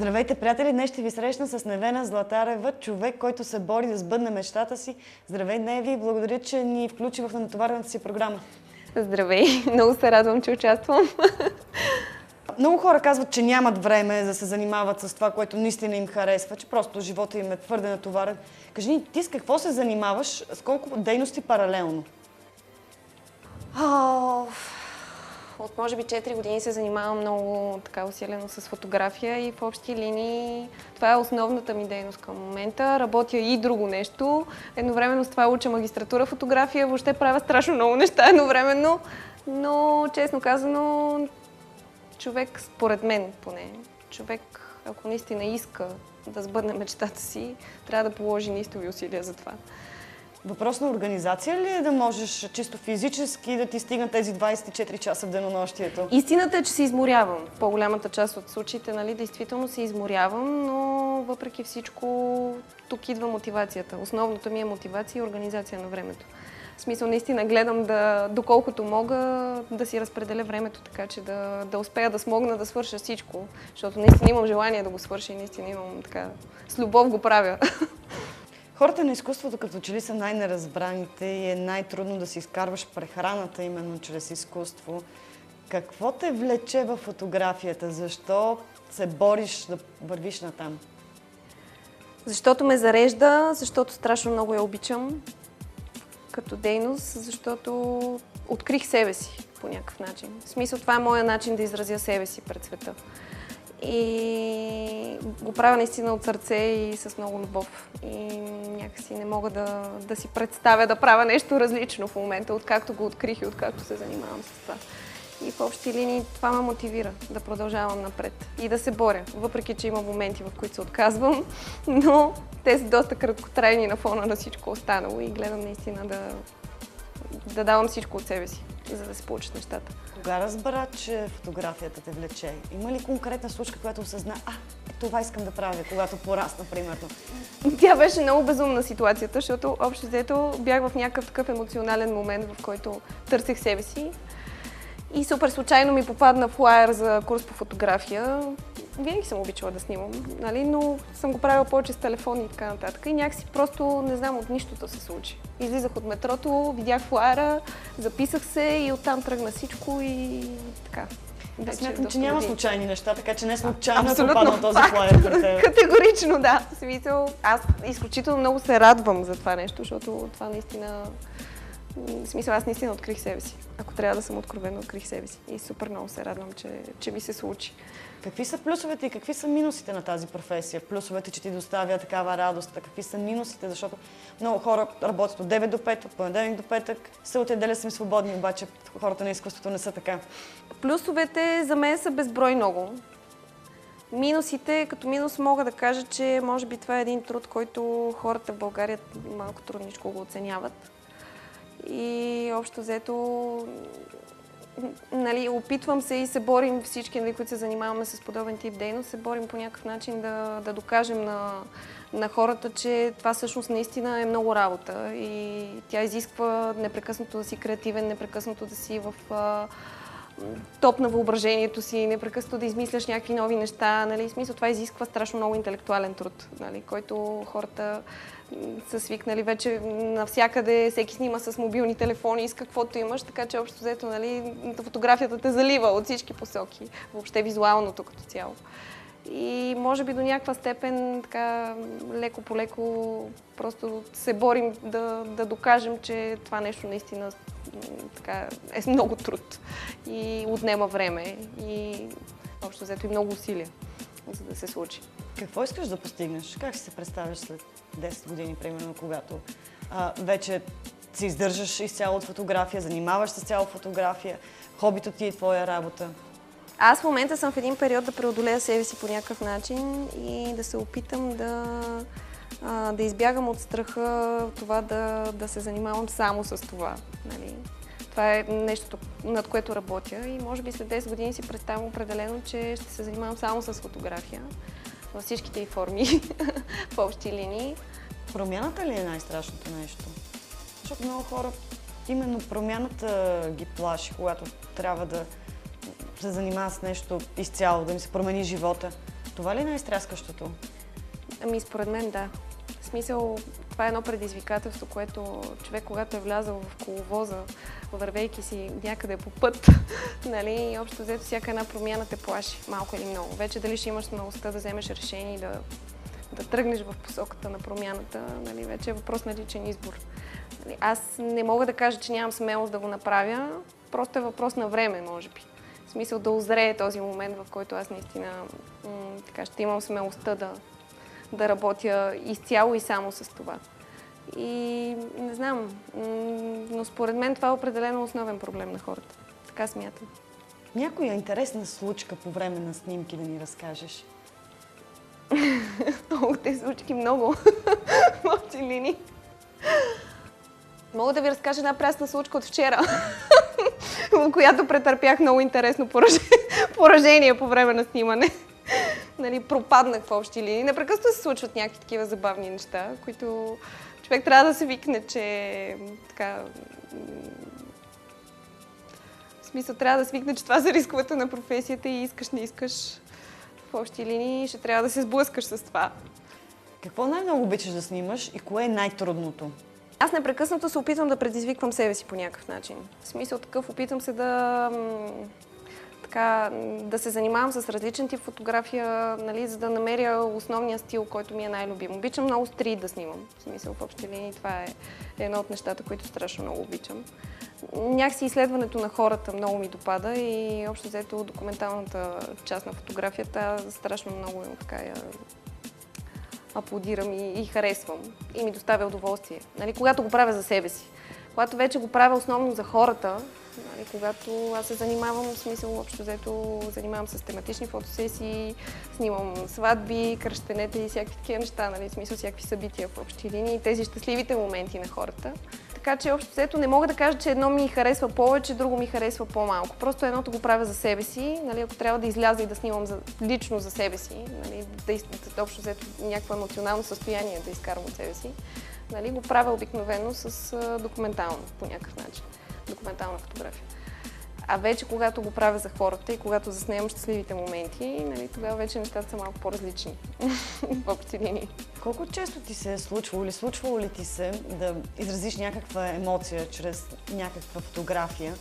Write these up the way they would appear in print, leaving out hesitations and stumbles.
Здравейте, приятели! Днес ще ви срещна с Невена Златарева, човек, който се бори да сбъдне мечтата си. Здравей, Неви! Благодаря, че ни включи в натоварената си програма. Здравей! Много се радвам, че участвам. Много хора казват, че нямат време да се занимават с това, което наистина им харесва, че просто живота им е твърде натоварен. Кажи ни, ти с какво се занимаваш, с колко дейности паралелно? От може би 4 години се занимавам много така усилено с фотография и в общи линии това е основната ми дейност към момента. Работя и друго нещо. Едновременно с това уча магистратура фотография. Въобще правя страшно много неща едновременно. Но, честно казано, човек, според мен поне, човек, ако наистина иска да сбъдне мечтата си, трябва да положи неистови усилия за това. Въпрос на организация ли е да можеш чисто физически да ти стигнат тези 24 часа в денонощието? Истината е, че се изморявам. В по-голямата част от случаите, нали, действително се изморявам, но въпреки всичко тук идва мотивацията. Основното ми е мотивация и организация на времето. В смисъл, наистина гледам доколкото мога да си разпределя времето, така че да успея да смогна да свърша всичко, защото наистина имам желание да го свърша и наистина имам така, с любов го правя. Хората на изкуството като че ли са най-неразбраните и е най-трудно да си изкарваш прехраната именно чрез изкуство. Какво те влече във фотографията? Защо се бориш да вървиш натам? Защото ме зарежда, защото страшно много я обичам като дейност, защото открих себе си по някакъв начин. В смисъл, това е моя начин да изразя себе си пред света. И го правя наистина от сърце и с много любов. И някакси не мога да си представя да правя нещо различно в момента, откакто го открих и откакто се занимавам с това. И в общи линии това ме мотивира да продължавам напред и да се боря, въпреки че има моменти, в които се отказвам, но те са доста краткотрайни на фона на всичко останало и гледам наистина да давам всичко от себе си, за да се получат нещата. Кога разбра, че фотографията те влече? Има ли конкретна случка, която осъзна, това искам да правя, когато порасна, примерно? Тя беше много безумна ситуацията, защото общо взето бях в някакъв такъв емоционален момент, в който търсех себе си. И супер случайно ми попадна флаер за курс по фотография. Винаги съм обичала да снимам, нали? Но съм го правила повече с телефон и така нататък. И някакси просто, не знам, от нищото се случи. Излизах от метрото, видях флаера, записах се и оттам тръгна всичко и така. Аз смятам, че няма случайни неща, така че не случайно е абсолютно попаднал този флаер пред теб. Категорично, да. В смисъл, аз изключително много се радвам за това нещо, защото това наистина... В смисъл, аз наистина открих себе си. Ако трябва да съм откровена, открих себе си. И супер много се радвам, че ми се случи. Какви са плюсовете и какви са минусите на тази професия? Плюсовете, че ти доставя такава радост, какви са минусите? Защото много хора работят от 9 до 5, от понеделник до петък, събота и неделя са им свободни, обаче хората на изкуството не са така. Плюсовете за мен са безброй много. Минусите, като минус мога да кажа, че може би това е един труд, който хората в България малко трудничко го оценяват. И общо взето, нали, опитвам се и се борим всички, нали, които се занимаваме с подобен тип дейност, се борим по някакъв начин да докажем на хората, че това всъщност наистина е много работа и тя изисква непрекъснато да си креативен, непрекъснато да си в топ на въображението си, непрекъснато да измисляш някакви нови неща. Нали? В смисъл, това изисква страшно много интелектуален труд, нали? Който хората са свикнали вече навсякъде, всеки снима с мобилни телефони, с каквото имаш, така че общо взето, нали, фотографията те залива от всички посоки, въобще визуалното като цяло. И може би до някаква степен, така, леко по леко, просто се борим да докажем, че това нещо наистина така, е много труд и отнема време и общо взето и много усилия, за да се случи. Какво искаш да постигнеш? Как си се представяш след 10 години, примерно, когато вече се издържаш изцяло от фотография, занимаваш се с цяло фотография, хобито ти е твоя работа? Аз в момента съм в един период да преодолея себе си по някакъв начин и да се опитам да избягам от страха това да се занимавам само с това. Нали? Това е нещо, над което работя и може би след 10 години си представям определено, че ще се занимавам само с фотография във всичките й форми, в общи линии. Промяната ли е най-страшното нещо? Защото много хора именно промяната ги плаши, когато трябва да се занимава с нещо изцяло, да ми се промени живота. Това ли е най-стряскащото? Ами според мен да. В смисъл, това е едно предизвикателство, което човек, когато е влязъл в коловоза, вървейки си някъде по път, нали, общо взето всяка една промяна те плаши, малко или много. Вече дали ще имаш смелостта да вземеш решение и да тръгнеш в посоката на промяната, нали, вече е въпрос на личен избор. Нали, аз не мога да кажа, че нямам смелост да го направя, просто е въпрос на време, може би. В смисъл да озрее този момент, в който аз наистина така, ще имам смелостта да работя изцяло и само с това. И не знам, но според мен това е определено основен проблем на хората. Така смятам. Някоя интересна случка по време на снимки да ни разкажеш? Много те случки, много. В общи линии. Мога да ви разкажа една прясна случка от вчера, в която претърпях много интересно поражение по време на снимане. Нали, пропаднах в общи линии. Непрекъснато се случват някакви такива забавни неща, които човек трябва да се викне, че така... В смисъл, трябва да свикне, че това са рисковете на професията и искаш, не искаш в общи линии, ще трябва да се сблъскаш с това. Какво най-много обичаш да снимаш и кое е най-трудното? Аз непрекъснато се опитвам да предизвиквам себе си по някакъв начин. В смисъл такъв, опитвам се да се занимавам с различен тип фотография, нали, за да намеря основния стил, който ми е най-любим. Обичам много стрит да снимам. В смисъл, в общи линии това е едно от нещата, които страшно много обичам. Някакси изследването на хората много ми допада и общо взето документалната част на фотографията страшно много така я аплодирам и харесвам. И ми доставя удоволствие. Нали, когато го правя за себе си. Когато вече го правя основно за хората, нали, когато аз се занимавам, в смисъл общо взето, занимавам с тематични фотосесии, снимам сватби, кръщенета и всякакви такива неща, нали, в смисъл всякакви събития в общи линии, тези щастливите моменти на хората. Така че общо взето не мога да кажа, че едно ми харесва повече, друго ми харесва по-малко. Просто едното го правя за себе си, нали, ако трябва да изляза и да снимам лично за себе си, нали, общо взето някакво емоционално състояние да изкарвам от себе си, нали, го правя обикновено с документално по някакъв начин. Документална фотография. А вече когато го правя за хората и когато заснемам щастливите моменти, нали, тогава вече нещата са малко по-различни в общи линии. Колко често ти се е случвало ли ти се да изразиш някаква емоция чрез някаква фотография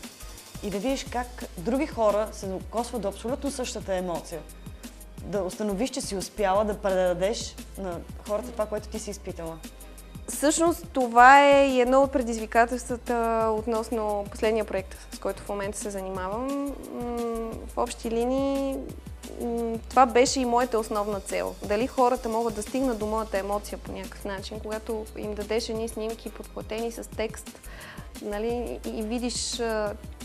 и да видиш как други хора се докосват до абсолютно същата емоция? Да установиш, че си успяла да предадеш на хората това, което ти си изпитала? Всъщност това е и едно от предизвикателствата относно последния проект, с който в момента се занимавам. В общи линии това беше и моята основна цел. Дали хората могат да стигнат до моята емоция по някакъв начин, когато им дадеш едни снимки подплатени с текст, нали, и видиш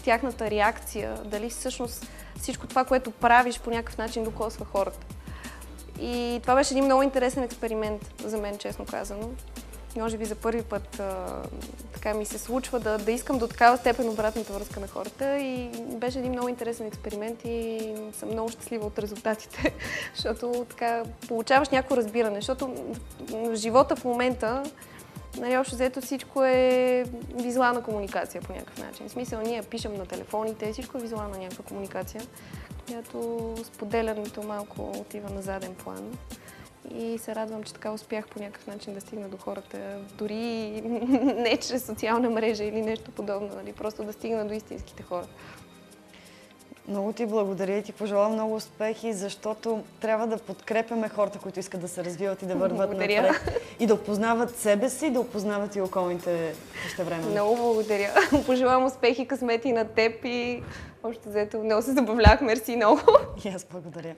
тяхната реакция, дали всъщност всичко това, което правиш по някакъв начин докосва хората. И това беше един много интересен експеримент за мен, честно казано. Може би за първи път така ми се случва да искам до такава степен обратната връзка на хората и беше един много интересен експеримент и съм много щастлива от резултатите, защото така получаваш някакво разбиране, защото в живота в момента, нали, общо взето всичко е визуална комуникация по някакъв начин. В смисъл, ние пишем на телефоните, всичко е визуална някаква комуникация, която споделянето малко отива на заден план. И се радвам, че така успях по някакъв начин да стигна до хората, дори не чрез социална мрежа или нещо подобно, нали? Просто да стигна до истинските хора. Много ти благодаря и ти пожелавам много успехи, защото трябва да подкрепяме хората, които искат да се развиват и да върват напред. И да опознават себе си, да опознават и околните същевременно. Много благодаря. Пожелавам успехи и късмети на теб и още взето много се забавлях. Мерси много. И аз благодаря.